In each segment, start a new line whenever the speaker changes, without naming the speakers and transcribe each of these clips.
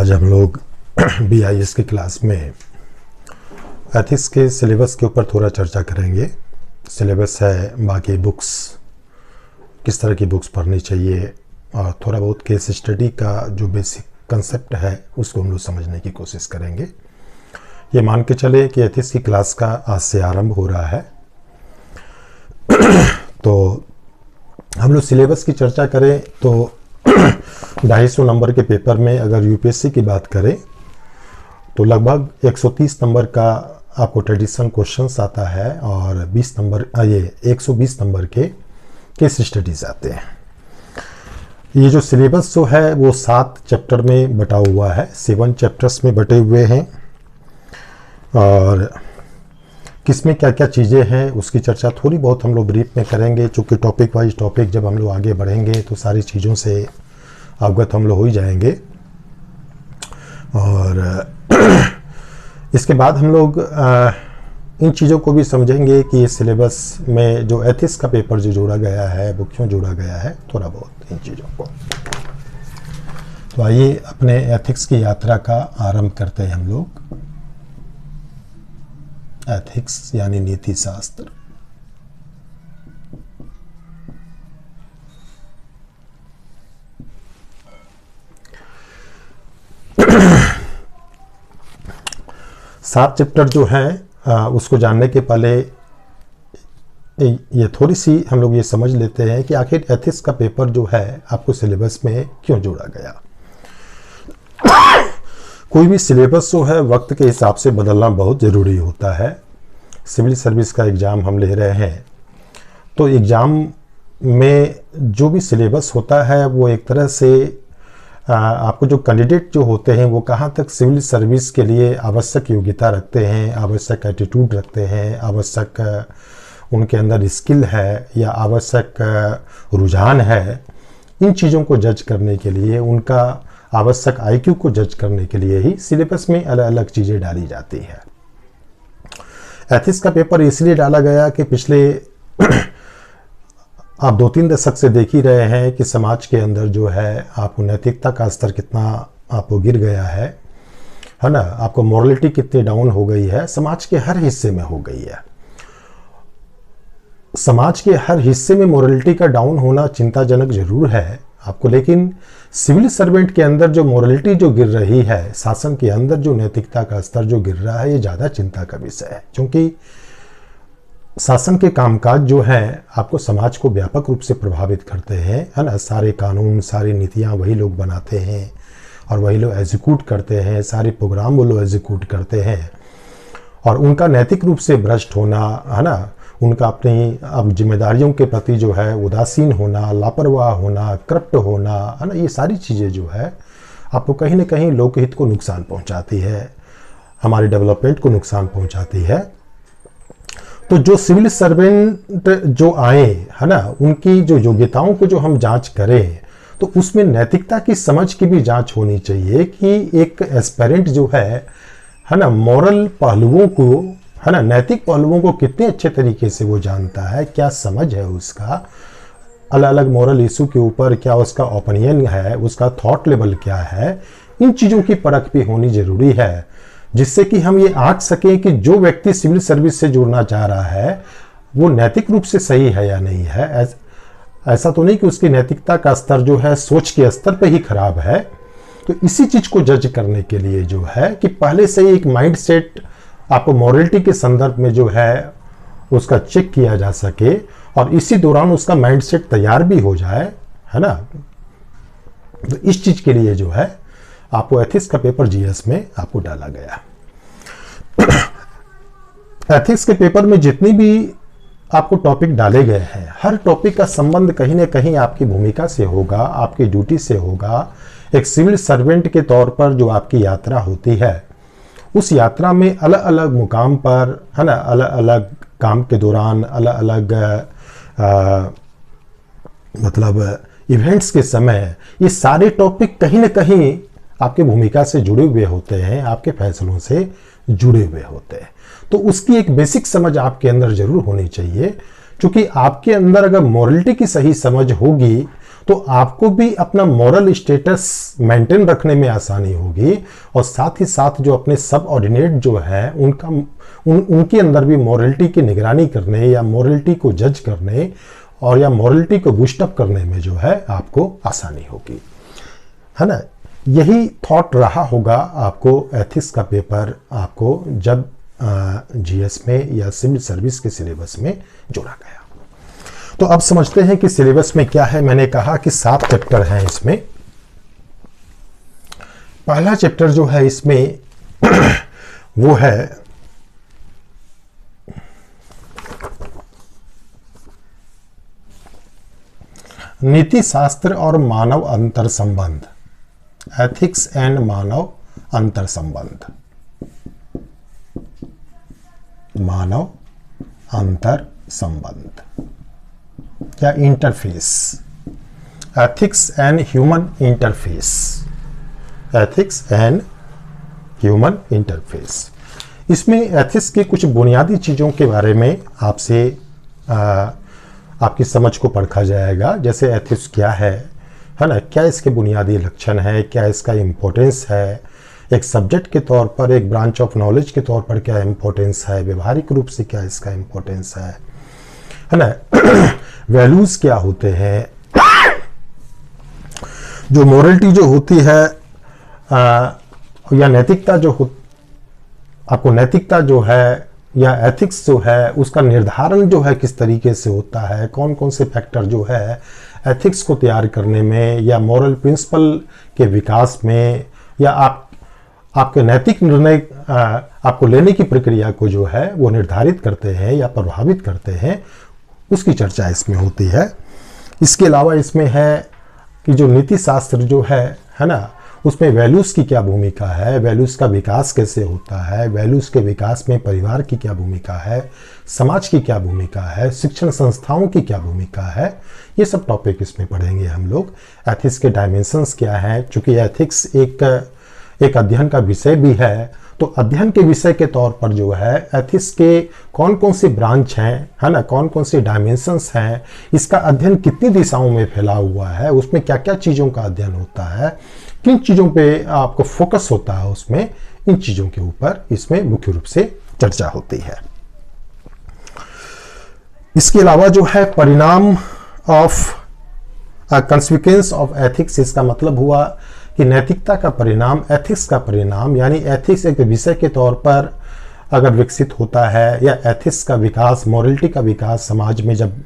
आज हम लोग BIS की क्लास में एथिक्स के सिलेबस के ऊपर थोड़ा चर्चा करेंगे। सिलेबस है बाकी बुक्स, किस तरह की बुक्स पढ़नी चाहिए और थोड़ा बहुत केस स्टडी का जो बेसिक कंसेप्ट है उसको हम लोग समझने की कोशिश करेंगे। ये मान के चले कि एथिक्स की क्लास का आज से आरंभ हो रहा है। तो हम लोग सिलेबस की चर्चा करें तो 250 नंबर के पेपर में अगर यूपीएससी की बात करें तो लगभग 130 नंबर का आपको ट्रेडिशनल क्वेश्चंस आता है और 120 नंबर के केस स्टडीज आते हैं। ये जो सिलेबस जो है वो 7 चैप्टर में बटा हुआ है, 7 चैप्टर्स में बटे हुए हैं और किसमें क्या क्या चीज़ें हैं उसकी चर्चा थोड़ी बहुत हम लोग ब्रीफ में करेंगे, चूँकि टॉपिक वाइज टॉपिक जब हम लोग आगे बढ़ेंगे तो सारी चीज़ों से अवगत हम लोग हो ही जाएंगे। और इसके बाद हम लोग इन चीज़ों को भी समझेंगे कि इस सिलेबस में जो एथिक्स का पेपर जो जोड़ा गया है वो क्यों जोड़ा गया है, थोड़ा बहुत इन चीज़ों को। तो आइए अपने एथिक्स की यात्रा का आरंभ करते हैं हम लोग। एथिक्स यानी नीति शास्त्र। सात चैप्टर जो हैं उसको जानने के पहले ये थोड़ी सी हम लोग ये समझ लेते हैं कि आखिर एथिक्स का पेपर जो है आपको सिलेबस में क्यों जोड़ा गया। कोई भी सिलेबस जो है वक्त के हिसाब से बदलना बहुत ज़रूरी होता है। सिविल सर्विस का एग्ज़ाम हम ले रहे हैं तो एग्ज़ाम में जो भी सिलेबस होता है वो एक तरह से आपको जो कैंडिडेट जो होते हैं वो कहाँ तक सिविल सर्विस के लिए आवश्यक योग्यता रखते हैं, आवश्यक एटीट्यूड रखते हैं, आवश्यक उनके अंदर स्किल है या आवश्यक रुझान है, इन चीज़ों को जज करने के लिए, उनका आवश्यक IQ को जज करने के लिए ही सिलेबस में अलग अलग चीज़ें डाली जाती है। एथिक्स का पेपर इसलिए डाला गया कि पिछले आप 2-3 दशक से देख ही रहे हैं कि समाज के अंदर जो है आपको नैतिकता का स्तर कितना आपको गिर गया है ना, आपको मॉरलिटी कितनी डाउन हो गई है, समाज के हर हिस्से में हो गई है। समाज के हर हिस्से में मॉरलिटी का डाउन होना चिंताजनक जरूर है आपको, लेकिन सिविल सर्वेंट के अंदर जो मॉरलिटी जो गिर रही है, शासन के अंदर जो नैतिकता का स्तर जो गिर रहा है, ये ज़्यादा चिंता का विषय है। क्योंकि शासन के कामकाज जो हैं आपको समाज को व्यापक रूप से प्रभावित करते हैं, है ना। सारे कानून, सारी नीतियाँ वही लोग बनाते हैं और वही लोग एग्जीक्यूट करते हैं, सारे प्रोग्राम वो लोग एग्जीक्यूट करते हैं और उनका नैतिक रूप से भ्रष्ट होना, है ना, उनका अपनी अब जिम्मेदारियों के प्रति जो है उदासीन होना, लापरवाह होना, करप्ट होना, है ना, ये सारी चीज़ें जो है आपको कहीं ना कहीं लोकहित को नुकसान पहुंचाती है, हमारी डेवलपमेंट को नुकसान पहुंचाती है। तो जो सिविल सर्वेंट जो आए, है ना, उनकी जो योग्यताओं को जो हम जांच करें तो उसमें नैतिकता की समझ की भी जांच होनी चाहिए कि एक एस्पिरेंट जो है ना, मॉरल पहलुओं को, है ना, नैतिक पहलुओं को कितने अच्छे तरीके से वो जानता है, क्या समझ है उसका अलग अलग मॉरल इशू के ऊपर, क्या उसका ओपिनियन है, उसका थॉट लेवल क्या है, इन चीज़ों की परख भी होनी जरूरी है, जिससे कि हम ये आंक सकें कि जो व्यक्ति सिविल सर्विस से जुड़ना चाह रहा है वो नैतिक रूप से सही है या नहीं है। ऐसा तो नहीं कि उसकी नैतिकता का स्तर जो है सोच के स्तर पे ही खराब है। तो इसी चीज को जज करने के लिए जो है कि पहले से ही एक माइंड सेट आपको मॉरलिटी के संदर्भ में जो है उसका चेक किया जा सके और इसी दौरान उसका माइंड सेट तैयार भी हो जाए, है ना। तो इस चीज के लिए जो है आपको एथिक्स का पेपर GS में आपको डाला गया। एथिक्स के पेपर में जितनी भी आपको टॉपिक डाले गए हैं, हर टॉपिक का संबंध कहीं ना कहीं आपकी भूमिका से होगा, आपकी ड्यूटी से होगा। एक सिविल सर्वेंट के तौर पर जो आपकी यात्रा होती है उस यात्रा में अलग अलग मुकाम पर, है ना, अलग अलग काम के दौरान, अलग अलग मतलब इवेंट्स के समय ये सारे टॉपिक कहीं ना कहीं आपके भूमिका से जुड़े हुए होते हैं, आपके फैसलों से जुड़े हुए होते हैं। तो उसकी एक बेसिक समझ आपके अंदर जरूर होनी चाहिए, क्योंकि आपके अंदर अगर मॉरलिटी की सही समझ होगी तो आपको भी अपना मॉरल स्टेटस मेंटेन रखने में आसानी होगी, और साथ ही साथ जो अपने सब ऑर्डिनेट जो है उनके अंदर भी मॉरलिटी की निगरानी करने या मॉरलिटी को जज करने और या मॉरलिटी को बूस्टअप करने में जो है आपको आसानी होगी, है ना। यही थॉट रहा होगा आपको एथिक्स का पेपर आपको जब जीएस में या सिविल सर्विस के सिलेबस में जोड़ा गया। तो अब समझते हैं कि सिलेबस में क्या है। मैंने कहा कि 7 चैप्टर हैं इसमें। पहला चैप्टर जो है इसमें वो है नीति शास्त्र और मानव अंतर संबंध, एथिक्स एंड मानव अंतर संबंध, मानव अंतर संबंध या interface, ethics and human interface, ethics and human interface. इसमें एथिक्स की कुछ बुनियादी चीज़ों के बारे में आपसे आपकी समझ को परखा जाएगा। जैसे एथिक्स क्या है ना, क्या इसके बुनियादी लक्षण है, क्या इसका इम्पोर्टेंस है, एक सब्जेक्ट के तौर पर, एक ब्रांच ऑफ नॉलेज के तौर पर क्या इम्पोर्टेंस है, व्यवहारिक रूप से क्या इसका इम्पोर्टेंस है ना। वैल्यूज क्या होते हैं, जो मोरलिटी जो होती है या नैतिकता जो हो, आपको नैतिकता जो है या एथिक्स जो है उसका निर्धारण जो है किस तरीके से होता है, कौन कौन से फैक्टर जो है एथिक्स को तैयार करने में या मॉरल प्रिंसिपल के विकास में या आपके नैतिक निर्णय आपको लेने की प्रक्रिया को जो है वो निर्धारित करते हैं या प्रभावित करते हैं, उसकी चर्चा इसमें होती है। इसके अलावा इसमें है कि जो नीति शास्त्र जो है ना, उसमें वैल्यूज़ की क्या भूमिका है, वैल्यूज़ का विकास कैसे होता है, वैल्यूज़ के विकास में परिवार की क्या भूमिका है, समाज की क्या भूमिका है, शिक्षण संस्थाओं की क्या भूमिका है, ये सब टॉपिक इसमें पढ़ेंगे हम लोग। एथिक्स के डायमेंशंस क्या है, चूँकि एथिक्स एक अध्ययन का विषय भी है, तो अध्ययन के विषय के तौर पर जो है एथिक्स के कौन कौन से ब्रांच हैं, है ना, कौन कौन से डायमेंशंस हैं, इसका अध्ययन कितनी दिशाओं में फैला हुआ है, उसमें क्या क्या चीज़ों का अध्ययन होता है, किन चीज़ों पे आपको फोकस होता है, उसमें इन चीज़ों के ऊपर इसमें मुख्य रूप से चर्चा होती है। इसके अलावा जो है परिणाम ऑफ कंसिक्वेंस ऑफ एथिक्स, इसका मतलब हुआ कि नैतिकता का परिणाम, एथिक्स का परिणाम, यानी एथिक्स एक विषय के तौर पर अगर विकसित होता है या एथिक्स का विकास, मॉरलिटी का विकास समाज में जब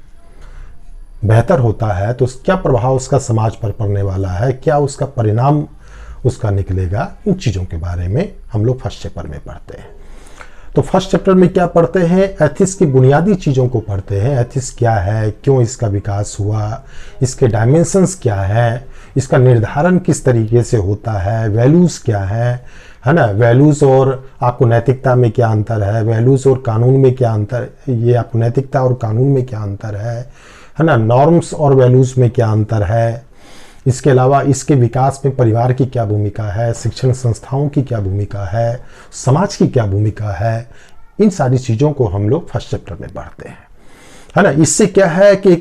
बेहतर होता है तो क्या प्रभाव उसका समाज पर पड़ने वाला है, क्या उसका परिणाम उसका निकलेगा, इन चीज़ों के बारे में हम लोग फर्स्ट चैप्टर में पढ़ते हैं। तो फर्स्ट चैप्टर में क्या पढ़ते हैं, एथिक्स की बुनियादी चीज़ों को पढ़ते हैं। एथिक्स क्या है, क्यों इसका विकास हुआ, इसके डायमेंशंस क्या है, इसका निर्धारण किस तरीके से होता है, वैल्यूज़ क्या है ना, वैल्यूज़ और आपको नैतिकता में क्या अंतर है, वैल्यूज़ और कानून में क्या अंतर, ये आपको नैतिकता और कानून में क्या अंतर है ना, नॉर्म्स और वैल्यूज़ में क्या अंतर है। इसके अलावा इसके विकास में परिवार की क्या भूमिका है, शिक्षण संस्थाओं की क्या भूमिका है, समाज की क्या भूमिका है, इन सारी चीज़ों को हम लोग फर्स्ट चैप्टर में पढ़ते हैं, है ना। इससे क्या है कि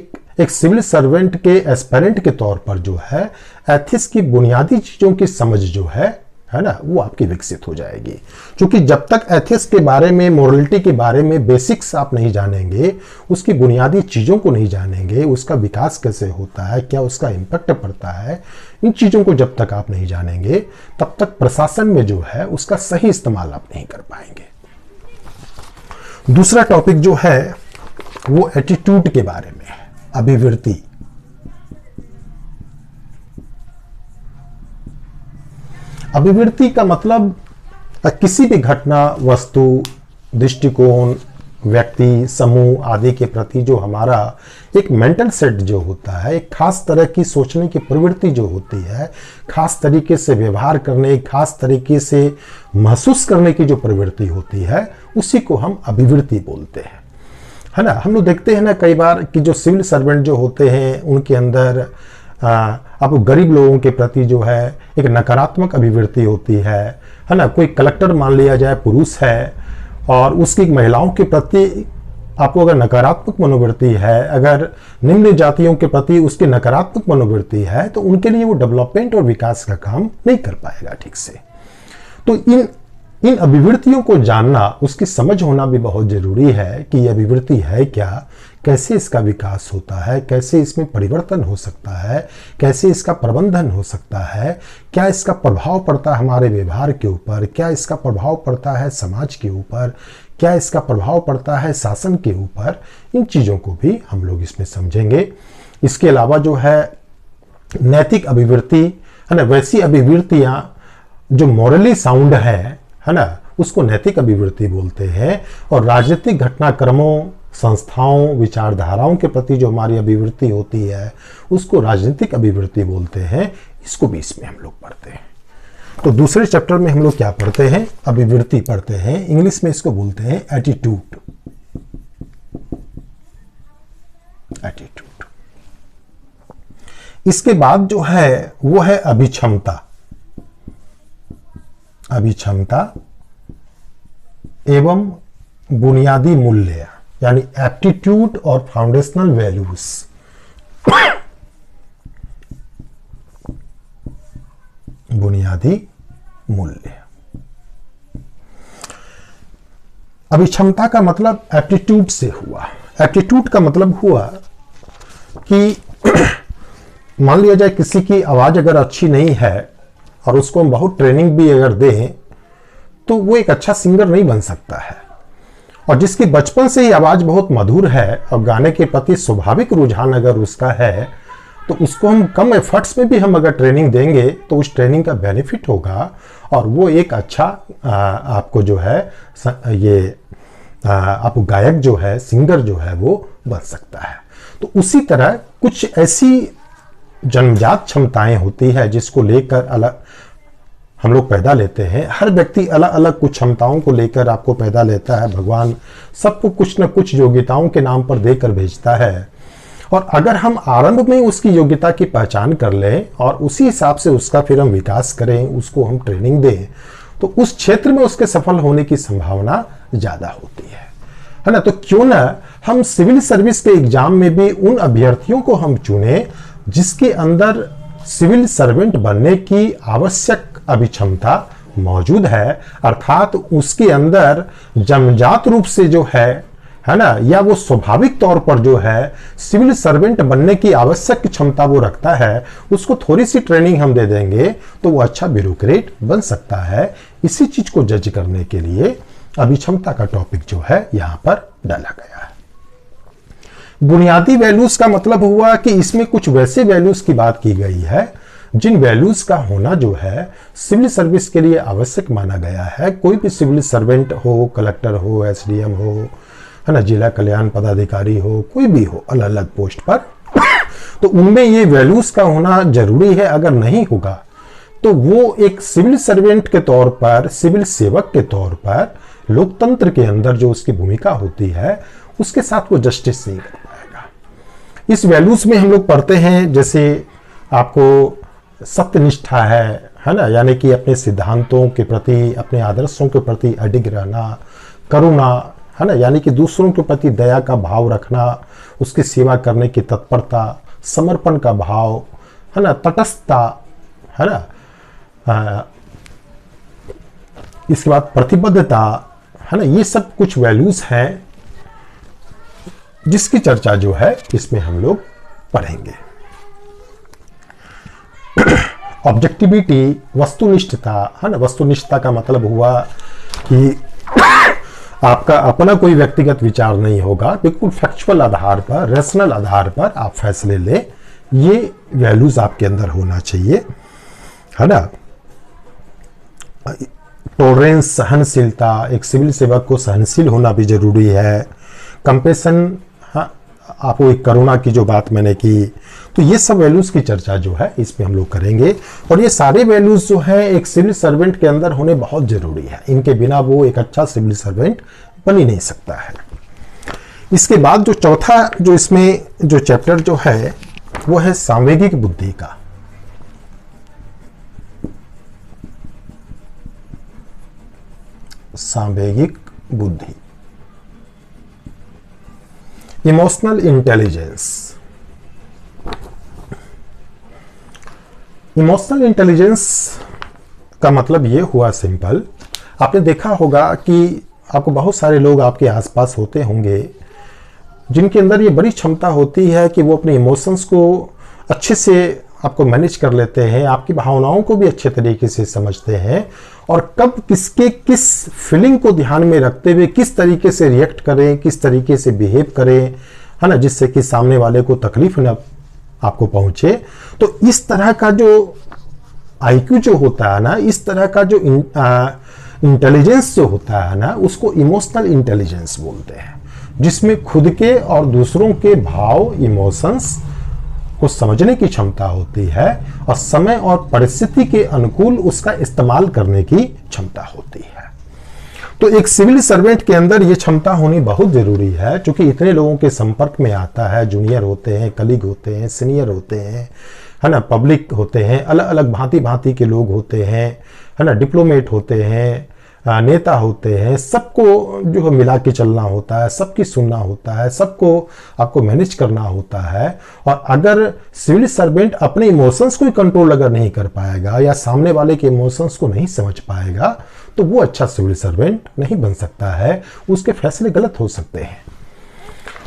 एक सिविल सर्वेंट के एस्पिरेंट के तौर पर जो है एथिक्स की बुनियादी चीज़ों की समझ जो है ना, वो आपकी विकसित हो जाएगी। क्योंकि जब तक एथिक्स के बारे में, मोरलिटी के बारे में बेसिक्स आप नहीं जानेंगे, उसकी बुनियादी चीज़ों को नहीं जानेंगे, उसका विकास कैसे होता है, क्या उसका इम्पैक्ट पड़ता है, इन चीज़ों को जब तक आप नहीं जानेंगे तब तक प्रशासन में जो है उसका सही इस्तेमाल आप नहीं कर पाएंगे। दूसरा टॉपिक जो है वो एटीट्यूड के बारे में है, अभिवृत्ति। अभिवृत्ति का मतलब किसी भी घटना, वस्तु, दृष्टिकोण, व्यक्ति, समूह आदि के प्रति जो हमारा एक मेंटल सेट जो होता है, एक खास तरह की सोचने की प्रवृत्ति जो होती है, खास तरीके से व्यवहार करने, खास तरीके से महसूस करने की जो प्रवृत्ति होती है, उसी को हम अभिवृत्ति बोलते हैं, है ना। हम लोग देखते हैं ना कई बार कि जो सिविल सर्वेंट जो होते हैं उनके अंदर आपको गरीब लोगों के प्रति जो है एक नकारात्मक अभिवृत्ति होती है ना। कोई कलेक्टर मान लिया जाए पुरुष है और उसकी महिलाओं के प्रति आपको अगर नकारात्मक मनोवृत्ति है, अगर निम्न जातियों के प्रति उसकी नकारात्मक मनोवृत्ति है, तो उनके लिए वो डेवलपमेंट और विकास का काम नहीं कर पाएगा ठीक से। तो इन अभिवृत्तियों को जानना, उसकी समझ होना भी बहुत जरूरी है कि यह अभिवृत्ति है क्या, कैसे इसका विकास होता है, कैसे इसमें परिवर्तन हो सकता है, कैसे इसका प्रबंधन हो सकता है, क्या इसका प्रभाव पड़ता है हमारे व्यवहार के ऊपर, क्या इसका प्रभाव पड़ता है समाज के ऊपर, क्या इसका प्रभाव पड़ता है शासन के ऊपर। इन चीज़ों को भी हम लोग इसमें समझेंगे। इसके अलावा जो है नैतिक अभिवृत्ति है ना, वैसी अभिवृत्तियां जो मॉरली साउंड है ना, उसको नैतिक अभिवृत्ति बोलते हैं। और राजनीतिक घटनाक्रमों, संस्थाओं, विचारधाराओं के प्रति जो हमारी अभिवृत्ति होती है उसको राजनीतिक अभिवृत्ति बोलते हैं। इसको भी इसमें हम लोग पढ़ते हैं। तो दूसरे चैप्टर में हम लोग क्या पढ़ते हैं? अभिवृत्ति पढ़ते हैं। इंग्लिश में इसको बोलते हैं एटीट्यूड। एटीट्यूड। इसके बाद जो है वो है अभिक्षमता। अभिक्षमता एवं बुनियादी मूल्य, यानी एप्टीट्यूड और फाउंडेशनल वैल्यूज। बुनियादी मूल्य। अभिक्षमता का मतलब एप्टीट्यूड से हुआ। एप्टीट्यूड का मतलब हुआ कि मान लिया जाए किसी की आवाज अगर अच्छी नहीं है और उसको हम बहुत ट्रेनिंग भी अगर दें तो वो एक अच्छा सिंगर नहीं बन सकता है। और जिसकी बचपन से ही आवाज बहुत मधुर है और गाने के प्रति स्वाभाविक रुझान अगर उसका है, तो उसको हम कम एफर्ट्स में भी हम अगर ट्रेनिंग देंगे तो उस ट्रेनिंग का बेनिफिट होगा और वो एक अच्छा आपको जो है आपको गायक जो है, सिंगर जो है वो बन सकता है। तो उसी तरह कुछ ऐसी जन्मजात क्षमताएं होती है जिसको लेकर अलग हम लोग पैदा लेते हैं। हर व्यक्ति अलग अलग कुछ क्षमताओं को लेकर आपको पैदा लेता है। भगवान सबको कुछ न कुछ योग्यताओं के नाम पर देकर भेजता है। और अगर हम आरंभ में उसकी योग्यता की पहचान कर लें और उसी हिसाब से उसका फिर हम विकास करें, उसको हम ट्रेनिंग दें, तो उस क्षेत्र में उसके सफल होने की संभावना ज्यादा होती है ना। तो क्यों ना हम सिविल सर्विस के एग्जाम में भी उन अभ्यर्थियों को हम चुने जिसके अंदर सिविल सर्वेंट बनने की आवश्यक अभिक्षमता मौजूद है, अर्थात उसके अंदर जन्मजात रूप से जो है ना, या वो स्वाभाविक तौर पर जो है सिविल सर्वेंट बनने की आवश्यक क्षमता वो रखता है। उसको थोड़ी सी ट्रेनिंग हम दे देंगे तो वो अच्छा ब्यूरोक्रेट बन सकता है। इसी चीज को जज करने के लिए अभिक्षमता का टॉपिक जो है यहां पर डाला गया है। बुनियादी वैल्यूज का मतलब हुआ कि इसमें कुछ वैसे वैल्यूज की बात की गई है जिन वैल्यूज का होना जो है सिविल सर्विस के लिए आवश्यक माना गया है। कोई भी सिविल सर्वेंट हो, कलेक्टर हो, एसडीएम हो, है ना, जिला कल्याण पदाधिकारी हो, कोई भी हो अलग अलग पोस्ट पर, तो उनमें ये वैल्यूज का होना जरूरी है। अगर नहीं होगा तो वो एक सिविल सर्वेंट के तौर पर, सिविल सेवक के तौर पर लोकतंत्र के अंदर जो उसकी भूमिका होती है उसके साथ वो जस्टिस नहीं कर पाएगा। इस वैल्यूज में हम लोग पढ़ते हैं, जैसे आपको सत्यनिष्ठा है ना, यानी कि अपने सिद्धांतों के प्रति, अपने आदर्शों के प्रति अडिग रहना, करुणा है ना, यानी कि दूसरों के प्रति दया का भाव रखना, उसकी सेवा करने की तत्परता, समर्पण का भाव है ना, तटस्थता है ना, इसके बाद प्रतिबद्धता है ना, ये सब कुछ वैल्यूज हैं जिसकी चर्चा जो है इसमें हम लोग पढ़ेंगे। ऑब्जेक्टिविटी, वस्तुनिष्ठता है ना। वस्तुनिष्ठता का मतलब हुआ कि आपका अपना कोई व्यक्तिगत विचार नहीं होगा, बिल्कुल फैक्चुअल आधार पर, रैशनल आधार पर आप फैसले ले, ये वैल्यूज आपके अंदर होना चाहिए है ना। टॉलरेंस, सहनशीलता, एक सिविल सेवक को सहनशील होना भी जरूरी है। कंपेशन, हाँ, आपको एक करुणा की जो बात मैंने की, तो ये सब वैल्यूज की चर्चा जो है इसमें हम लोग करेंगे। और ये सारे वैल्यूज जो है एक सिविल सर्वेंट के अंदर होने बहुत जरूरी है। इनके बिना वो एक अच्छा सिविल सर्वेंट बन ही नहीं सकता है। इसके बाद जो चौथा जो इसमें जो चैप्टर जो है वो है सांवेगिक बुद्धि का। सांवेगिक बुद्धि। Emotional intelligence. इमोशनल इंटेलिजेंस का मतलब ये हुआ सिंपल, आपने देखा होगा कि आपको बहुत सारे लोग आपके आसपास होते होंगे जिनके अंदर ये बड़ी क्षमता होती है कि वो अपने इमोशंस को अच्छे से आपको मैनेज कर लेते हैं, आपकी भावनाओं को भी अच्छे तरीके से समझते हैं और कब किसके किस फीलिंग को ध्यान में रखते हुए किस तरीके से रिएक्ट करें, किस तरीके से बिहेव करें, है ना, जिससे कि सामने वाले को तकलीफ न आपको पहुंचे। तो इस तरह का जो आईक्यू जो होता है ना, इस तरह का जो इंटेलिजेंस जो होता है ना, उसको इमोशनल इंटेलिजेंस बोलते हैं, जिसमें खुद के और दूसरों के भाव, इमोशंस को समझने की क्षमता होती है और समय और परिस्थिति के अनुकूल उसका इस्तेमाल करने की क्षमता होती है। तो एक सिविल सर्वेंट के अंदर ये क्षमता होनी बहुत जरूरी है, क्योंकि इतने लोगों के संपर्क में आता है, जूनियर होते हैं, कलीग होते हैं, सीनियर होते हैं, है ना, पब्लिक होते हैं, अलग अलग भांति भांति के लोग होते हैं, है ना, डिप्लोमेट होते हैं, नेता होते हैं, सबको जो है मिला के चलना होता है, सबकी सुनना होता है, सबको आपको मैनेज करना होता है। और अगर सिविल सर्वेंट अपने इमोशंस को कंट्रोल अगर नहीं कर पाएगा या सामने वाले के इमोशंस को नहीं समझ पाएगा तो वो अच्छा सिविल सर्वेंट नहीं बन सकता है, उसके फैसले गलत हो सकते हैं।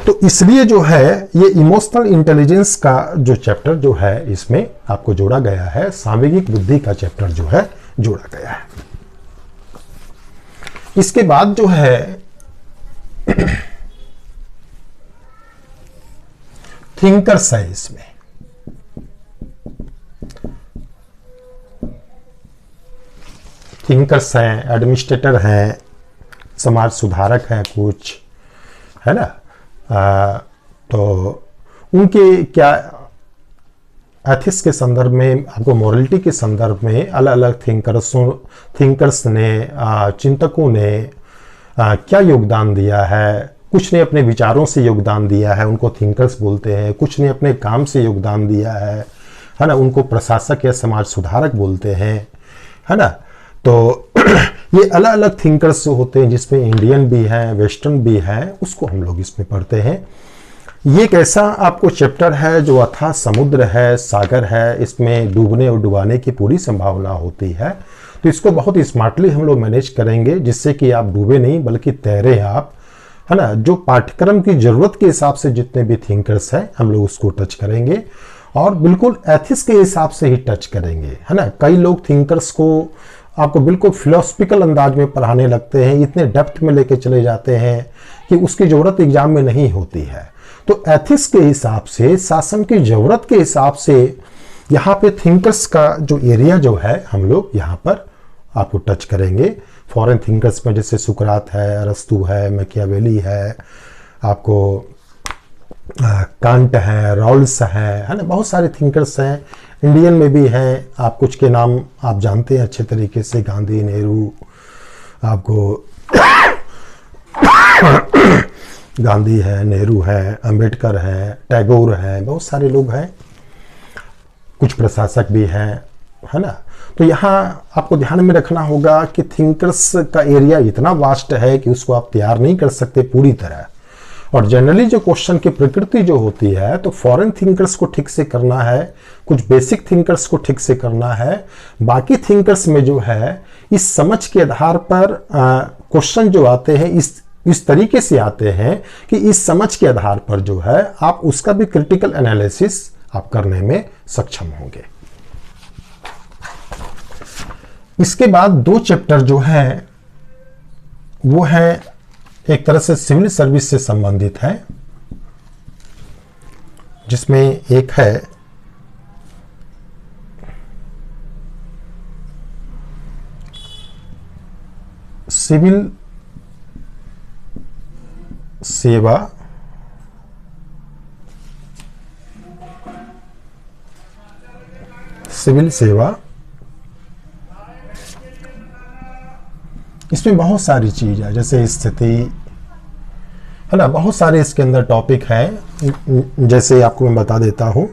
तो इसलिए जो है ये इमोशनल इंटेलिजेंस का जो चैप्टर जो है इसमें आपको जोड़ा गया है, सामवेगिक बुद्धि का चैप्टर जो है जोड़ा गया है। इसके बाद जो है थिंकर्स है, इसमें थिंकर्स हैं, एडमिनिस्ट्रेटर हैं, समाज सुधारक हैं कुछ, है ना, तो उनके क्या एथिक्स के संदर्भ में, आपको मोरलिटी के संदर्भ में अलग अलग थिंकर्स ने, चिंतकों ने क्या योगदान दिया है। कुछ ने अपने विचारों से योगदान दिया है, उनको थिंकर्स बोलते हैं। कुछ ने अपने काम से योगदान दिया है ना, उनको प्रशासक या समाज सुधारक बोलते हैं, है ना। तो ये अलग अलग थिंकर्स जो होते हैं, जिसमें इंडियन भी हैं, वेस्टर्न भी हैं, उसको हम लोग इसमें पढ़ते हैं। ये एक ऐसा आपको चैप्टर है जो अथाह समुद्र है, सागर है, इसमें डूबने और डुबाने की पूरी संभावना होती है। तो इसको बहुत स्मार्टली हम लोग मैनेज करेंगे, जिससे कि आप डूबे नहीं बल्कि तैरे आप, है ना। जो पाठ्यक्रम की जरूरत के हिसाब से जितने भी थिंकर्स हैं हम लोग उसको टच करेंगे और बिल्कुल एथिक्स के हिसाब से ही टच करेंगे, है ना। कई लोग थिंकर्स को आपको बिल्कुल फिलोसफिकल अंदाज में पढ़ाने लगते हैं, इतने डेप्थ में लेके चले जाते हैं कि उसकी जरूरत एग्जाम में नहीं होती है। तो एथिक्स के हिसाब से, शासन की जरूरत के हिसाब से यहाँ पे थिंकर्स का जो एरिया जो है हम लोग यहाँ पर आपको टच करेंगे। फॉरेन थिंकर्स में जैसे सुकरात है, अरस्तु है, मैकियावेली है, आपको कांट है, रॉल्स है ना, बहुत सारे थिंकर्स हैं। इंडियन में भी हैं, आप कुछ के नाम आप जानते हैं अच्छे तरीके से, गांधी, नेहरू, आपको गांधी है, नेहरू है, अंबेडकर है, टैगोर है, बहुत सारे लोग हैं, कुछ प्रशासक भी हैं, है ना। तो यहाँ आपको ध्यान में रखना होगा कि थिंकर्स का एरिया इतना वास्ट है कि उसको आप तैयार नहीं कर सकते पूरी तरह। और जनरली जो क्वेश्चन की प्रकृति जो होती है, तो फॉरेन थिंकर्स को ठीक से करना है, कुछ बेसिक थिंकर्स को ठीक से करना है। बाकी थिंकर्स में जो है इस समझ के आधार पर क्वेश्चन जो आते हैं इस तरीके से आते हैं कि इस समझ के आधार पर जो है आप उसका भी क्रिटिकल एनालिसिस आप करने में सक्षम होंगे। इसके बाद दो चैप्टर जो है वो है एक तरह से सिविल सर्विस से संबंधित है, जिसमें एक है सिविल सेवा इसमें बहुत सारी चीज है, जैसे स्थिति, है ना, बहुत सारे इसके अंदर टॉपिक हैं। जैसे आपको मैं बता देता हूं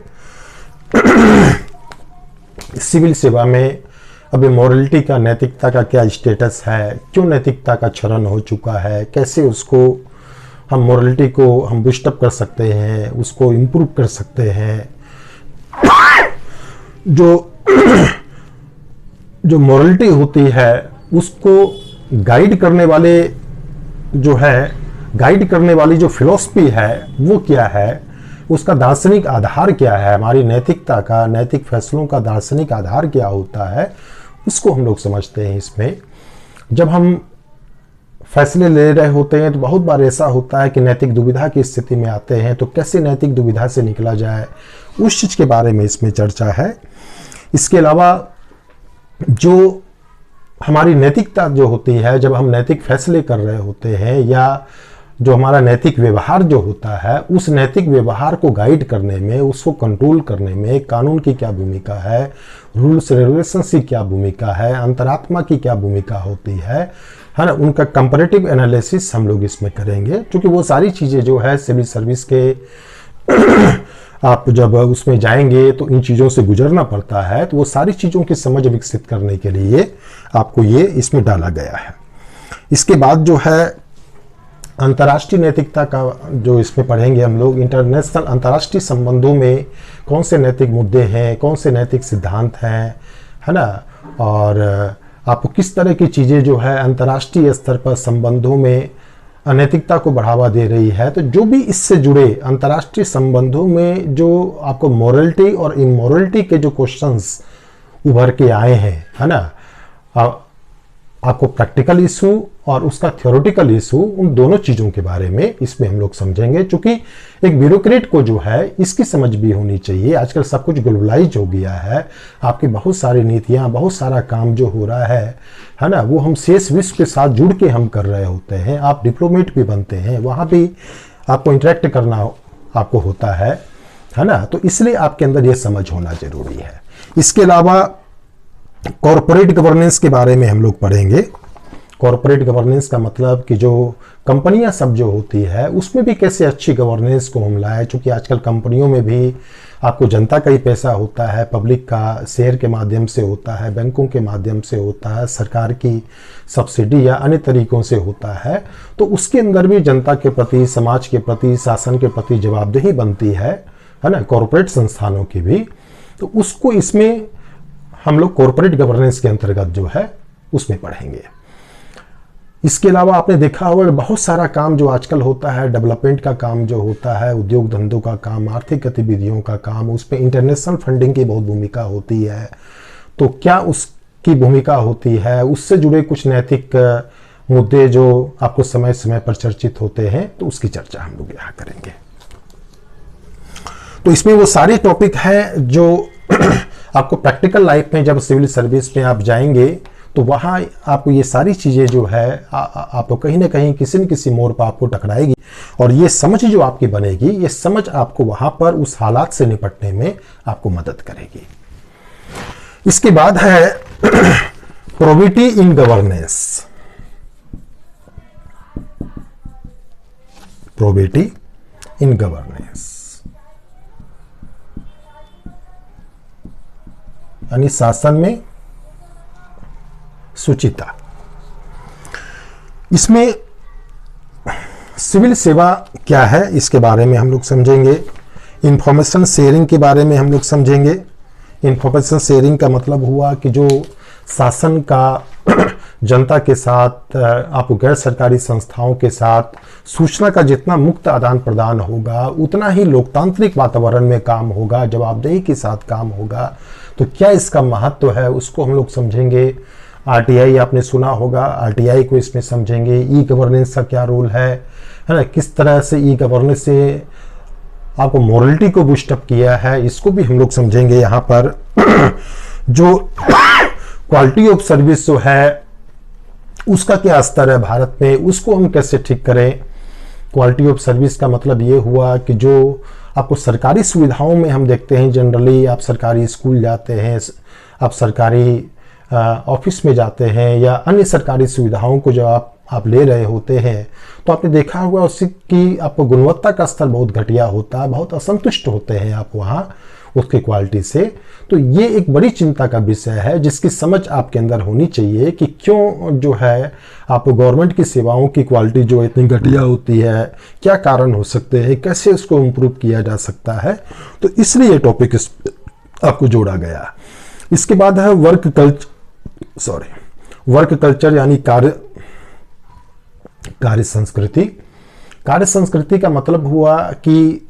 सिविल सेवा में अभी मोरलिटी का, नैतिकता का क्या स्टेटस है, क्यों नैतिकता का क्षरण हो चुका है, कैसे उसको हम मोरलिटी को हम बूस्टअप कर सकते हैं, उसको इम्प्रूव कर सकते हैं। जो मोरलिटी होती है उसको गाइड करने वाले जो है, गाइड करने वाली जो फिलॉसफी है वो क्या है, उसका दार्शनिक आधार क्या है, हमारी नैतिकता का, नैतिक फैसलों का दार्शनिक आधार क्या होता है, उसको हम लोग समझते हैं। इसमें जब हम फैसले ले रहे होते हैं तो बहुत बार ऐसा होता है कि नैतिक दुविधा की स्थिति में आते हैं, तो कैसे नैतिक दुविधा से निकला जाए, उस चीज़ के बारे में इसमें चर्चा है। इसके अलावा जो हमारी नैतिकता जो होती है, जब हम नैतिक फैसले कर रहे होते हैं, या जो हमारा नैतिक व्यवहार जो होता है, उस नैतिक व्यवहार को गाइड करने में, उसको कंट्रोल करने में कानून की क्या भूमिका है, रूल्स रेगुलेशंस की क्या भूमिका है, अंतरात्मा की क्या भूमिका होती है ना, उनका कंपैरेटिव एनालिसिस हम लोग इसमें करेंगे। क्योंकि वो सारी चीज़ें जो है सिविल सर्विस के आप जब उसमें जाएंगे तो इन चीज़ों से गुजरना पड़ता है, तो वो सारी चीज़ों की समझ विकसित करने के लिए आपको ये इसमें डाला गया है। इसके बाद जो है अंतर्राष्ट्रीय नैतिकता का जो इसमें पढ़ेंगे हम लोग, इंटरनेशनल अंतर्राष्ट्रीय संबंधों में कौन से नैतिक मुद्दे हैं, कौन से नैतिक सिद्धांत हैं, है ना, और आपको किस तरह की चीज़ें जो है अंतर्राष्ट्रीय स्तर पर संबंधों में अनैतिकता को बढ़ावा दे रही है। तो जो भी इससे जुड़े अंतर्राष्ट्रीय संबंधों में जो आपको मोरलिटी और इमोरलिटी के जो क्वेश्चंस उभर के आए हैं, है ना, आपको प्रैक्टिकल इशू और उसका थ्योरेटिकल इशू, उन दोनों चीज़ों के बारे में इसमें हम लोग समझेंगे। क्योंकि एक ब्यूरोक्रेट को जो है इसकी समझ भी होनी चाहिए। आजकल सब कुछ ग्लोबलाइज हो गया है, आपकी बहुत सारी नीतियां, बहुत सारा काम जो हो रहा है ना, वो हम शेष विश्व के साथ जुड़ के हम कर रहे होते हैं। आप डिप्लोमेट भी बनते हैं, वहाँ भी आपको इंटरेक्ट करना आपको होता है ना, तो इसलिए आपके अंदर ये समझ होना जरूरी है। इसके अलावा कॉरपोरेट गवर्नेंस के बारे में हम लोग पढ़ेंगे। कॉरपोरेट गवर्नेंस का मतलब कि जो कंपनियां सब जो होती है उसमें भी कैसे अच्छी गवर्नेंस को हम लाए। चूँकि आजकल कंपनियों में भी आपको जनता का ही पैसा होता है, पब्लिक का शेयर के माध्यम से होता है, बैंकों के माध्यम से होता है, सरकार की सब्सिडी या अन्य तरीकों से होता है। तो उसके अंदर भी जनता के प्रति, समाज के प्रति, शासन के प्रति जवाबदेही बनती है ना, कॉरपोरेट संस्थानों की भी। तो उसको इसमें हम लोग कॉरपोरेट गवर्नेंस के अंतर्गत जो है उसमें पढ़ेंगे। इसके अलावा आपने देखा होगा बहुत सारा काम जो आजकल होता है, डेवलपमेंट का काम जो होता है, उद्योग धंधों का काम, आर्थिक गतिविधियों का काम, उस पर इंटरनेशनल फंडिंग की बहुत भूमिका होती है। तो क्या उसकी भूमिका होती है, उससे जुड़े कुछ नैतिक मुद्दे जो आपको समय समय पर चर्चित होते हैं, तो उसकी चर्चा हम लोग यहाँ करेंगे। तो इसमें वो सारे टॉपिक हैं जो आपको प्रैक्टिकल लाइफ में जब सिविल सर्विस में आप जाएंगे तो वहाँ आपको ये सारी चीज़ें जो है आपको कहीं ना कहीं किसी न किसी मोड़ पर आपको टकराएगी, और ये समझ जो आपकी बनेगी, ये समझ आपको वहाँ पर उस हालात से निपटने में आपको मदद करेगी। इसके बाद है probity in governance. Probity in governance यानी शासन में शुचिता। इसमें सिविल सेवा क्या है इसके बारे में हम लोग समझेंगे। इंफॉर्मेशन शेयरिंग के बारे में हम लोग समझेंगे। इंफॉर्मेशन शेयरिंग का मतलब हुआ कि जो शासन का जनता के साथ, आपको गैर सरकारी संस्थाओं के साथ सूचना का जितना मुक्त आदान प्रदान होगा उतना ही लोकतांत्रिक वातावरण में काम होगा, जवाबदेही के साथ काम होगा। तो क्या इसका महत्व है उसको हम लोग समझेंगे। आरटीआई आपने सुना होगा, आरटीआई को इसमें समझेंगे। ई गवर्नेंस का क्या रोल है ना, किस तरह से ई गवर्नेंस से आपको मोरलिटी को बूस्टअप किया है, इसको भी हम लोग समझेंगे यहाँ पर। जो क्वालिटी ऑफ सर्विस जो है उसका क्या स्तर है भारत में, उसको हम कैसे ठीक करें। क्वालिटी ऑफ सर्विस का मतलब ये हुआ कि जो आपको सरकारी सुविधाओं में हम देखते हैं, जनरली आप सरकारी स्कूल जाते हैं, आप सरकारी ऑफिस में जाते हैं, या अन्य सरकारी सुविधाओं को जो आप ले रहे होते हैं, तो आपने देखा होगा उसकी आपको गुणवत्ता का स्तर बहुत घटिया होता है, बहुत असंतुष्ट होते हैं आप वहाँ उसकी क्वालिटी से। तो ये एक बड़ी चिंता का विषय है जिसकी समझ आपके अंदर होनी चाहिए कि क्यों जो है आप गवर्नमेंट की सेवाओं की क्वालिटी जो इतनी घटिया होती है, क्या कारण हो सकते हैं, कैसे इसको इम्प्रूव किया जा सकता है। तो इसलिए टॉपिक इस आपको जोड़ा गया। इसके बाद है वर्क कल्चर यानी कार्य संस्कृति। कार्य संस्कृति का मतलब हुआ कि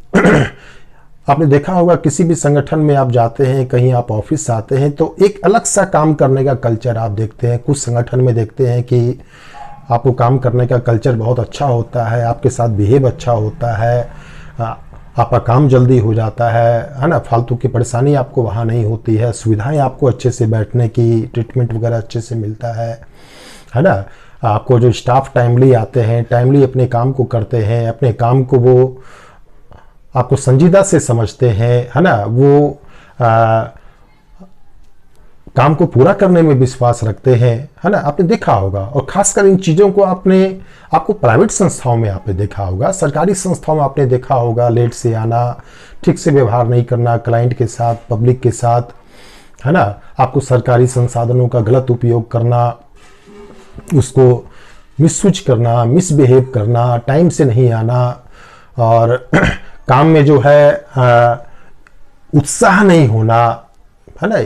आपने देखा होगा किसी भी संगठन में आप जाते हैं, कहीं आप ऑफिस आते हैं तो एक अलग सा काम करने का कल्चर आप देखते हैं। कुछ संगठन में देखते हैं कि आपको काम करने का कल्चर बहुत अच्छा होता है, आपके साथ बिहेव अच्छा होता है, आपका काम जल्दी हो जाता है ना, फालतू की परेशानी आपको वहाँ नहीं होती है, सुविधाएं आपको अच्छे से बैठने की, ट्रीटमेंट वगैरह अच्छे से मिलता है ना। आपको जो स्टाफ टाइमली आते हैं, टाइमली अपने काम को करते हैं, अपने काम को वो आपको संजीदा से समझते हैं, है ना, वो काम को पूरा करने में विश्वास रखते हैं, है ना। आपने देखा होगा, और खासकर इन चीज़ों को आपको प्राइवेट संस्थाओं में आपने देखा होगा, सरकारी संस्थाओं में आपने देखा होगा लेट से आना, ठीक से व्यवहार नहीं करना क्लाइंट के साथ, पब्लिक के साथ, है ना, आपको सरकारी संसाधनों का गलत उपयोग करना, उसको मिसयूज करना, मिसबिहेव करना, टाइम से नहीं आना, और काम में जो है उत्साह नहीं होना, है ना।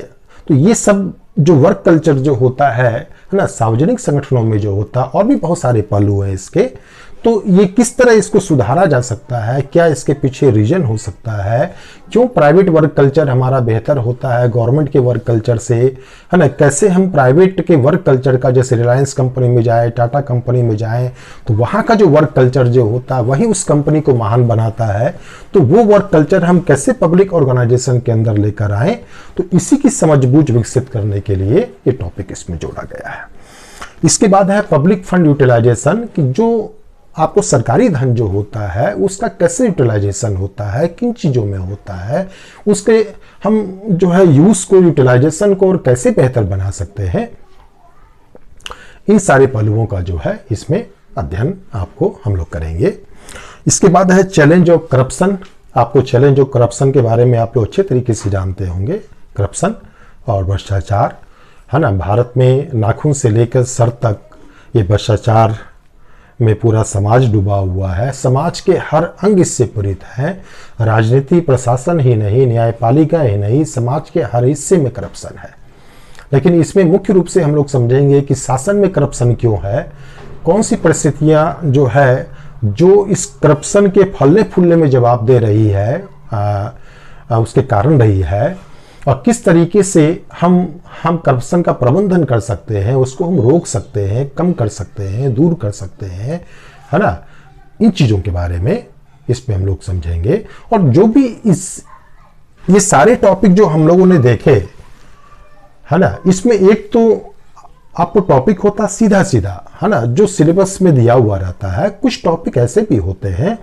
तो ये सब जो वर्क कल्चर जो होता है ना, सार्वजनिक संगठनों में जो होता है, और भी बहुत सारे पहलू हैं इसके। तो ये किस तरह इसको सुधारा जा सकता है, क्या इसके पीछे रीजन हो सकता है, क्यों प्राइवेट वर्क कल्चर हमारा बेहतर होता है गवर्नमेंट के वर्क कल्चर से, है ना। कैसे हम प्राइवेट के वर्क कल्चर का, जैसे रिलायंस कंपनी में जाए, टाटा कंपनी में जाए, तो वहाँ का जो वर्क कल्चर जो होता है वही उस कंपनी को महान बनाता है। तो वो वर्क कल्चर हम कैसे पब्लिक ऑर्गेनाइजेशन के अंदर लेकर आए, तो इसी की समझबूझ विकसित करने के लिए ये टॉपिक इसमें जोड़ा गया है। इसके बाद है पब्लिक फंड यूटिलाइजेशन, कि जो आपको सरकारी धन जो होता है उसका कैसे यूटिलाइजेशन होता है, किन चीज़ों में होता है, उसके हम जो है यूज को, यूटिलाइजेशन को और कैसे बेहतर बना सकते हैं, इन सारे पहलुओं का जो है इसमें अध्ययन आपको हम लोग करेंगे। इसके बाद है चैलेंज ऑफ करप्शन। आपको चैलेंज ऑफ करप्शन के बारे में आप लोग अच्छे तरीके से जानते होंगे। करप्शन और भ्रष्टाचार, है ना, भारत में नाखून से लेकर सर तक ये भ्रष्टाचार में पूरा समाज डूबा हुआ है। समाज के हर अंग इससे पीड़ित है। राजनीति, प्रशासन ही नहीं, न्यायपालिका ही नहीं, समाज के हर हिस्से में करप्शन है। लेकिन इसमें मुख्य रूप से हम लोग समझेंगे कि शासन में करप्शन क्यों है, कौन सी परिस्थितियां जो है जो इस करप्शन के फलने फूलने में जवाब दे रही है, उसके कारण रही है, और किस तरीके से हम करप्शन का प्रबंधन कर सकते हैं, उसको हम रोक सकते हैं, कम कर सकते हैं, दूर कर सकते हैं, है ना। इन चीज़ों के बारे में इसमें हम लोग समझेंगे। और जो भी ये सारे टॉपिक जो हम लोगों ने देखे, है ना, इसमें एक तो आपको टॉपिक होता सीधा सीधा, है ना, जो सिलेबस में दिया हुआ रहता है। कुछ टॉपिक ऐसे भी होते हैं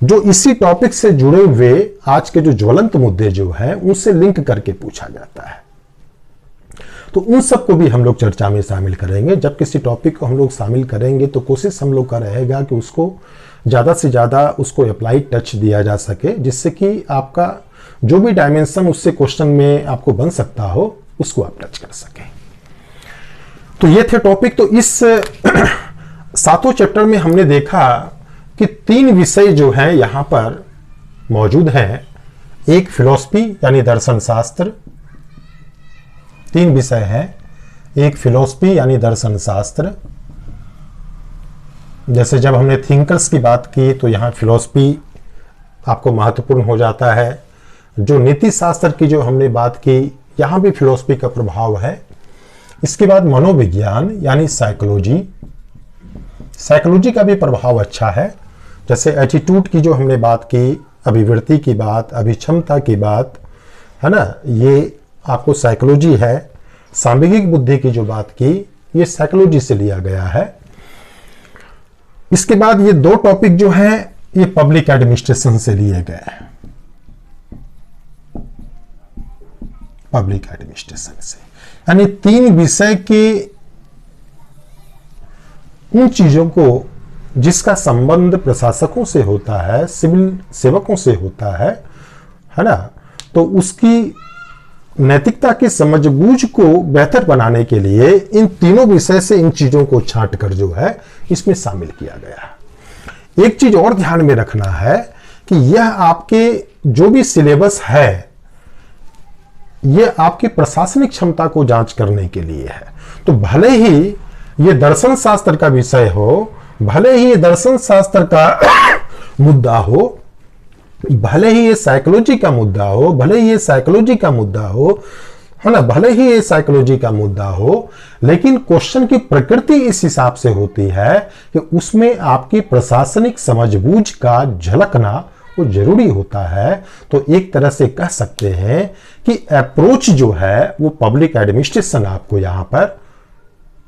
जो इसी टॉपिक से जुड़े हुए आज के जो ज्वलंत मुद्दे जो हैं उनसे लिंक करके पूछा जाता है। तो उन सबको भी हम लोग चर्चा में शामिल करेंगे। जब किसी टॉपिक को हम लोग शामिल करेंगे तो कोशिश हम लोग का रहेगा कि उसको ज़्यादा से ज़्यादा उसको अप्लाइड टच दिया जा सके, जिससे कि आपका जो भी डायमेंशन उससे क्वेश्चन में आपको बन सकता हो उसको आप टच कर सकें। तो ये थे टॉपिक। तो इस 7 चैप्टर में हमने देखा कि 3 विषय जो हैं यहां पर मौजूद हैं। एक फिलॉसफी यानी दर्शन शास्त्र, 3 विषय हैं। एक फिलॉसफी यानी दर्शन शास्त्र, जैसे जब हमने थिंकर्स की बात की तो यहां फिलॉसफी आपको महत्वपूर्ण हो जाता है। जो नीति शास्त्र की जो हमने बात की, यहां भी फिलॉसफी का प्रभाव है। इसके बाद मनोविज्ञान यानी साइकोलॉजी, साइकोलॉजी का भी प्रभाव अच्छा है। जैसे एटीट्यूड की जो हमने बात की, अभिवृत्ति की बात, अभिक्षमता की बात, है ना, ये आपको साइकोलॉजी है। सांवेगिक बुद्धि की जो बात की, ये साइकोलॉजी से लिया गया है। इसके बाद ये 2 टॉपिक जो हैं ये पब्लिक एडमिनिस्ट्रेशन से लिए गए हैं, पब्लिक एडमिनिस्ट्रेशन से। यानी 3 विषय के उन चीजों को जिसका संबंध प्रशासकों से होता है, सिविल सेवकों से होता है ना, तो उसकी नैतिकता की समझबूझ को बेहतर बनाने के लिए इन तीनों विषय से इन चीजों को छांट कर जो है इसमें शामिल किया गया है। एक चीज और ध्यान में रखना है कि यह आपके जो भी सिलेबस है यह आपकी प्रशासनिक क्षमता को जांच करने के लिए है। तो भले ही यह दर्शन शास्त्र का विषय हो, भले ही ये दर्शन शास्त्र का मुद्दा हो, भले ही ये साइकोलॉजी का मुद्दा हो, भले ही ये साइकोलॉजी का मुद्दा हो, है ना, भले ही ये साइकोलॉजी का मुद्दा हो, लेकिन क्वेश्चन की प्रकृति इस हिसाब से होती है कि उसमें आपकी प्रशासनिक समझबूझ का झलकना वो जरूरी होता है। तो एक तरह से कह सकते हैं कि अप्रोच जो है वो पब्लिक एडमिनिस्ट्रेशन आपको यहां पर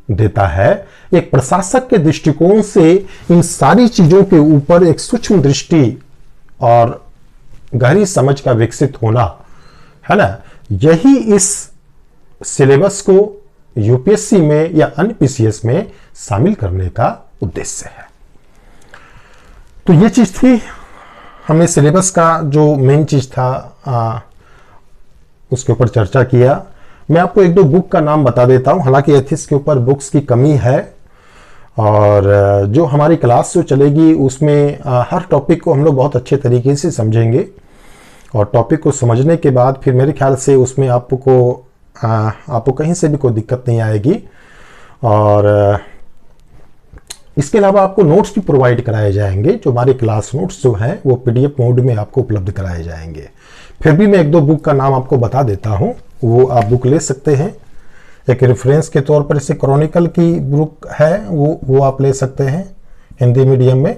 देता है। एक प्रशासक के दृष्टिकोण से इन सारी चीजों के ऊपर एक सूक्ष्म दृष्टि और गहरी समझ का विकसित होना, है ना, यही इस सिलेबस को यूपीएससी में या अन्य पीसीएस में शामिल करने का उद्देश्य है। तो ये चीज थी, हमने सिलेबस का जो मेन चीज था उसके ऊपर चर्चा किया। मैं आपको एक दो बुक का नाम बता देता हूं, हालांकि एथिक्स के ऊपर बुक्स की कमी है और जो हमारी क्लास जो चलेगी उसमें हर टॉपिक को हम लोग बहुत अच्छे तरीके से समझेंगे और टॉपिक को समझने के बाद फिर मेरे ख्याल से उसमें आपको कहीं से भी कोई दिक्कत नहीं आएगी। और इसके अलावा आपको नोट्स भी प्रोवाइड कराए जाएंगे। जो हमारे क्लास नोट्स जो हैं वो पीडीएफ मोड में आपको उपलब्ध कराए जाएंगे। फिर भी मैं एक दो बुक का नाम आपको बता देता हूं, वो आप बुक ले सकते हैं। एक रेफरेंस के तौर पर इसे क्रॉनिकल की बुक है, वो आप ले सकते हैं हिंदी मीडियम में।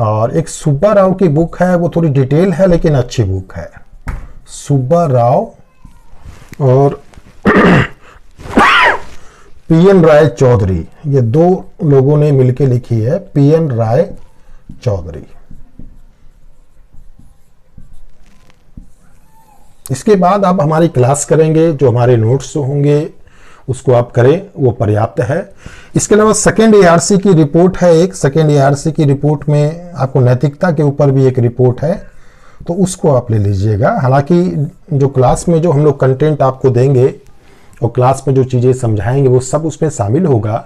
और एक सुब्बा राव की बुक है, वो थोड़ी डिटेल है लेकिन अच्छी बुक है। सुब्बा राव और पीएन राय चौधरी, ये दो लोगों ने मिलकर लिखी है, पीएन राय चौधरी। इसके बाद आप हमारी क्लास करेंगे, जो हमारे नोट्स जो होंगे उसको आप करें, वो पर्याप्त है। इसके अलावा सेकेंड एआरसी की रिपोर्ट है, एक सेकेंड एआरसी की रिपोर्ट में आपको नैतिकता के ऊपर भी एक रिपोर्ट है, तो उसको आप ले लीजिएगा। हालांकि जो क्लास में जो हम लोग कंटेंट आपको देंगे और क्लास में जो चीज़ें समझाएंगे वो सब उसमें शामिल होगा,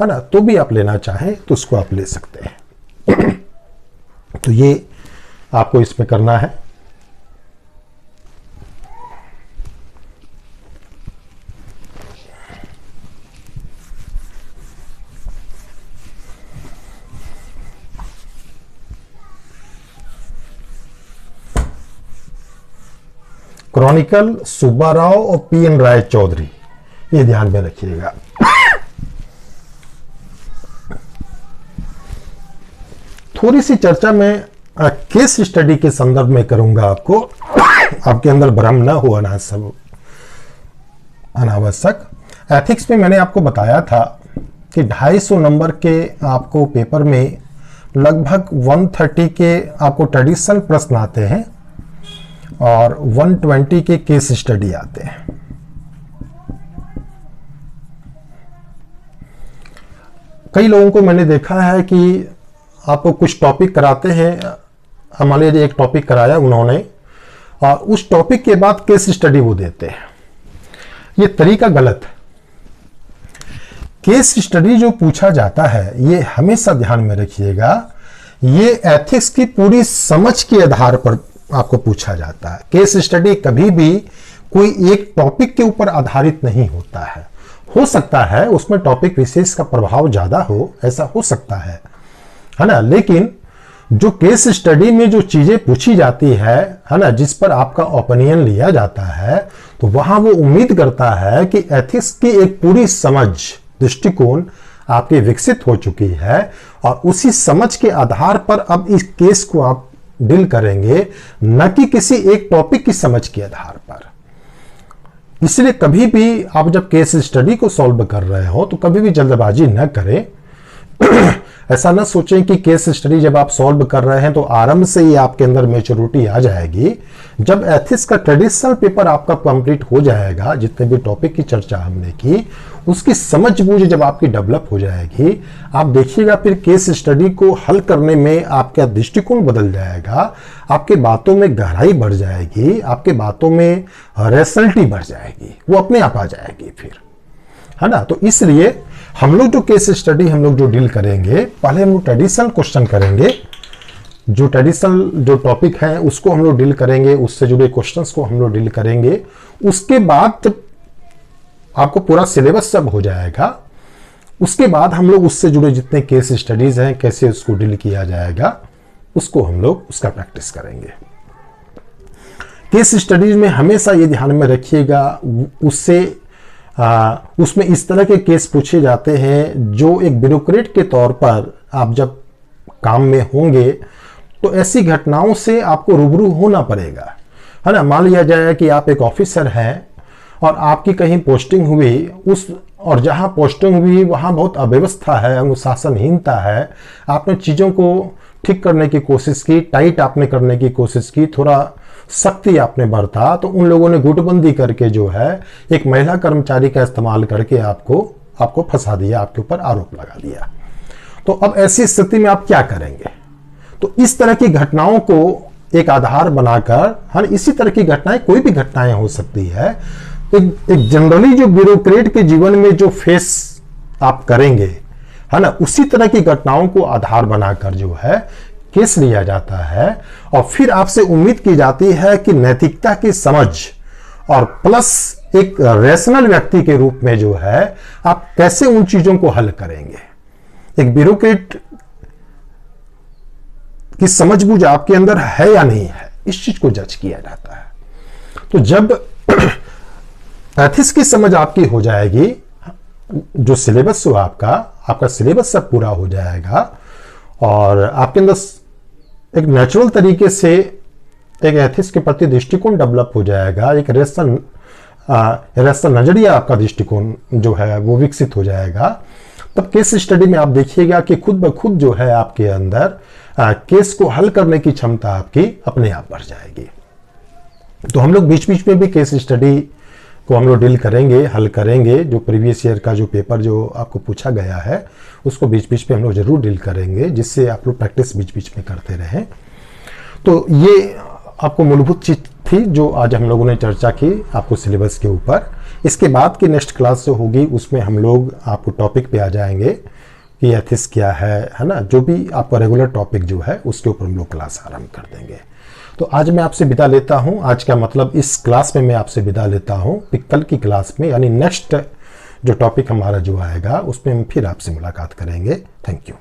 है ना, तो भी आप लेना चाहें तो उसको आप ले सकते हैं। तो ये आपको इसमें करना है। क्रॉनिकल, सुब्बा राव और पीएन राय चौधरी, ये ध्यान में रखिएगा। थोड़ी सी चर्चा मैं केस स्टडी के संदर्भ में करूंगा, आपके अंदर भ्रम न हो अनावश्यक। एथिक्स में मैंने आपको बताया था कि 250 नंबर के आपको पेपर में लगभग 130 के आपको ट्रेडिशनल प्रश्न आते हैं और 120 के केस स्टडी आते हैं। कई लोगों को मैंने देखा है कि आपको कुछ टॉपिक कराते हैं, हमारे लिए एक टॉपिक कराया उन्होंने और उस टॉपिक के बाद केस स्टडी वो देते हैं। ये तरीका गलत है। केस स्टडी जो पूछा जाता है ये हमेशा ध्यान में रखिएगा, ये एथिक्स की पूरी समझ के आधार पर आपको पूछा जाता है। केस स्टडी कभी भी कोई एक टॉपिक के ऊपर आधारित नहीं होता है। हो सकता है उसमें टॉपिक विशेष का प्रभाव ज्यादा हो, ऐसा हो सकता है ना, लेकिन जो केस स्टडी में जो चीजें पूछी जाती है ना, जिस पर आपका ओपिनियन लिया जाता है, तो वहां वो उम्मीद करता है कि एथिक्स की एक पूरी समझ, दृष्टिकोण आपके विकसित हो चुकी है और उसी समझ के आधार पर अब इस केस को आप डील करेंगे, न कि किसी एक टॉपिक की समझ के आधार पर। इसलिए कभी भी आप जब केस स्टडी को सॉल्व कर रहे हो तो कभी भी जल्दबाजी न करें। ऐसा ना सोचें कि केस स्टडी जब आप सॉल्व कर रहे हैं तो आरंभ से ही आपके अंदर मैच्योरिटी आ जाएगी। जब एथिक्स का ट्रेडिशनल पेपर आपका कंप्लीट हो जाएगा, जितने भी टॉपिक की चर्चा हमने की, उसकी समझ बूझ जब आपकी डेवलप हो जाएगी, आप देखिएगा फिर केस स्टडी को हल करने में आपका दृष्टिकोण बदल जाएगा, आपके बातों में गहराई बढ़ जाएगी, आपके बातों में रैशनैलिटी बढ़ जाएगी, वो अपने आप आ जाएगी फिर, है ना। तो इसलिए हम लोग जो केस स्टडी हम लोग जो डील करेंगे, पहले हम लोग ट्रेडिशनल क्वेश्चन करेंगे, जो ट्रेडिशनल जो टॉपिक है उसको हम लोग डील करेंगे, उससे जुड़े क्वेश्चंस को हम लोग डील करेंगे। उसके बाद जब आपको पूरा सिलेबस सब हो जाएगा, उसके बाद हम लोग उससे जुड़े जितने केस स्टडीज हैं, कैसे उसको डील किया जाएगा, उसको हम लोग उसका प्रैक्टिस करेंगे। केस स्टडीज में हमेशा ये ध्यान में रखिएगा, उसमें इस तरह के केस पूछे जाते हैं जो एक ब्यूरोक्रेट के तौर पर आप जब काम में होंगे तो ऐसी घटनाओं से आपको रूबरू होना पड़ेगा, है ना। मान लिया जाए कि आप एक ऑफिसर हैं और आपकी कहीं पोस्टिंग हुई, और जहां पोस्टिंग हुई वहां बहुत अव्यवस्था है, अनुशासनहीनता है, आपने चीज़ों को ठीक करने की कोशिश की, टाइट आपने करने की कोशिश की, थोड़ा सख्ती आपने बरता, तो उन लोगों ने गुटबंदी करके जो है एक महिला कर्मचारी का इस्तेमाल करके आपको फंसा दिया, आपके ऊपर आरोप लगा दिया। तो अब ऐसी स्थिति में आप क्या करेंगे? तो इस तरह की घटनाओं को एक आधार बनाकर, हर इसी तरह की घटनाएं, कोई भी घटनाएं हो सकती है, एक जनरली जो ब्यूरोक्रेट के जीवन में जो फेस आप करेंगे, है ना, उसी तरह की घटनाओं को आधार बनाकर जो है केस लिया जाता है। और फिर आपसे उम्मीद की जाती है कि नैतिकता की समझ और प्लस एक रैशनल व्यक्ति के रूप में जो है आप कैसे उन चीजों को हल करेंगे। एक ब्यूरोक्रेट की समझ बूझ आपके अंदर है या नहीं है, इस चीज को जज किया जाता है। तो जब एथिक्स की समझ आपकी हो जाएगी, जो सिलेबस हो आपका सिलेबस सब पूरा हो जाएगा और आपके अंदर एक नेचुरल तरीके से एक एथिक्स के प्रति दृष्टिकोण डेवलप हो जाएगा, एक रैशनल नजरिया आपका दृष्टिकोण जो है वो विकसित हो जाएगा। तब केस स्टडी में आप देखिएगा कि खुद ब खुद जो है आपके अंदर केस को हल करने की क्षमता आपकी अपने आप बढ़ जाएगी। तो हम लोग बीच बीच में भी केस स्टडी को हम लोग डील करेंगे, हल करेंगे। जो प्रीवियस ईयर का जो पेपर जो आपको पूछा गया है उसको बीच बीच में हम लोग जरूर डील करेंगे, जिससे आप लोग प्रैक्टिस बीच बीच में करते रहें। तो ये आपको मूलभूत चीज थी जो आज हम लोगों ने चर्चा की आपको सिलेबस के ऊपर। इसके बाद की नेक्स्ट क्लास जो होगी उसमें हम लोग आपको टॉपिक पे आ जाएंगे कि एथिक्स क्या है ना, जो भी आपका रेगुलर टॉपिक जो है उसके ऊपर हम लोग क्लास आरंभ कर देंगे। तो आज मैं आपसे विदा लेता हूं। आज का मतलब इस क्लास में मैं आपसे विदा लेता हूं। कल की क्लास में यानी नेक्स्ट जो टॉपिक हमारा जो आएगा उसमें हम फिर आपसे मुलाकात करेंगे। Thank you.